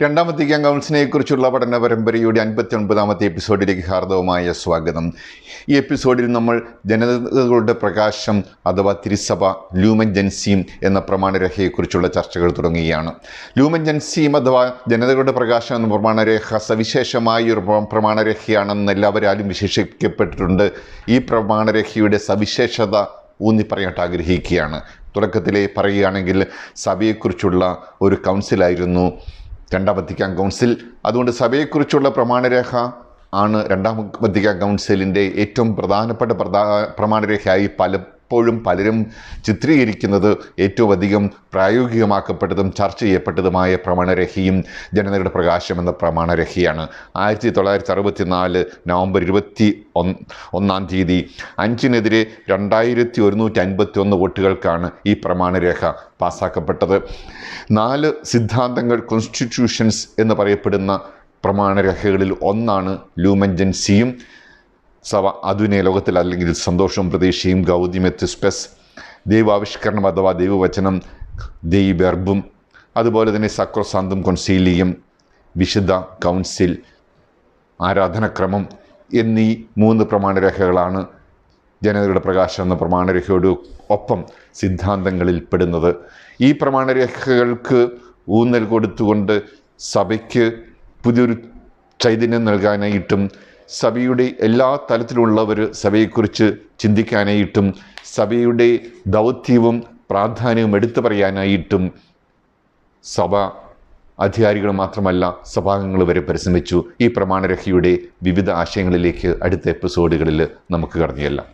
രണ്ടാം വത്തിക്കാൻ കൗൺസിലിനെ കുറിച്ചുള്ള പഠന പരമ്പരയുടെ 59ാമത്തെ എപ്പിസോഡിലേക്ക് ഹാർദവമായ സ്വാഗതം. ഈ എപ്പിസോഡിൽ നമ്മൾ ജനതകളുടെ പ്രകാശം അഥവാ തിരുസഭ ലൂമൻ ജൻസിയം എന്ന പ്രമാണരേഖയെക്കുറിച്ചുള്ള ചർച്ചകൾ തുടങ്ങുകയാണ്. ലൂമൻ ജൻസിയം അഥവാ ജനതകളുടെ പ്രകാശം എന്ന പ്രമാണരേഖ സവിശേഷമായ ഒരു പ്രമാണരേഖയാണെന്ന് എല്ലാവരാലും വിശേഷിക്കപ്പെട്ടിട്ടുണ്ട്. ഈ പ്രമാണരേഖയുടെ സവിശേഷത ഊന്നി പറയാൻ ആഗ്രഹിക്കുകയാണ്. തുടക്കത്തിലെ പറയുകയാണെങ്കിൽ സഭയെക്കുറിച്ചുള്ള ഒരു കൗൺസിലായിരുന്നു രണ്ടാം വത്തിക്കാൻ കൗൺസിൽ. അതുകൊണ്ട് സഭയെക്കുറിച്ചുള്ള പ്രമാണരേഖ ആണ് രണ്ടാം വത്തിക്കാൻ കൗൺസിലിൻ്റെ ഏറ്റവും പ്രധാനപ്പെട്ട പ്രമാണരേഖയായി പലപ്പോഴും പലരും ചിത്രീകരിക്കുന്നത്. ഏറ്റവും അധികം പ്രായോഗികമാക്കപ്പെട്ടതും ചർച്ച ചെയ്യപ്പെട്ടതുമായ പ്രമാണരേഖയും ജനതയുടെ പ്രകാശം എന്ന പ്രമാണരേഖയാണ്. 1964 നവംബർ 21 5-നെതിരെ 2151 വോട്ടുകൾക്കാണ് ഈ പ്രമാണരേഖ പാസ്സാക്കപ്പെട്ടത്. 4 സിദ്ധാന്തങ്ങൾ കോൺസ്റ്റിറ്റ്യൂഷൻസ് എന്ന് പറയപ്പെടുന്ന പ്രമാണരേഖകളിൽ ഒന്നാണ് ലൂമൻ ജൻസിയം. സഭ ആധുനിക ലോകത്തിൽ അല്ലെങ്കിൽ സന്തോഷവും പ്രതീക്ഷയും ഗൗതിയം എത്ത് സ്പെസ്, ദൈവാവിഷ്കരണം അഥവാ ദൈവവചനം ദൈവെർബും, അതുപോലെ തന്നെ സക്രോസാന്തും കൊൺസീലിയം, വിശുദ്ധ കൗൺസിൽ, ആരാധനക്രമം എന്നീ 3 പ്രമാണരേഖകളാണ് ജനതയുടെ പ്രകാശം എന്ന പ്രമാണരേഖയോട് ഒപ്പം സിദ്ധാന്തങ്ങളിൽ പെടുന്നത്. ഈ പ്രമാണരേഖകൾക്ക് ഊന്നൽ കൊടുത്തുകൊണ്ട് സഭയ്ക്ക് പുതിയൊരു ചൈതന്യം നൽകാനായിട്ടും സഭയുടെ എല്ലാ തലത്തിലുള്ളവർ സഭയെക്കുറിച്ച് ചിന്തിക്കാനായിട്ടും സഭയുടെ ദൗത്യവും പ്രാധാന്യവും എടുത്തു പറയാനായിട്ടും സഭ അധികാരികൾ മാത്രമല്ല സഭാംഗങ്ങൾ വരെ പരിശ്രമിച്ചു. ഈ പ്രമാണരേഖയുടെ വിവിധ ആശയങ്ങളിലേക്ക് അടുത്ത എപ്പിസോഡുകളിൽ നമുക്ക് കടന്നു ചെല്ലാം.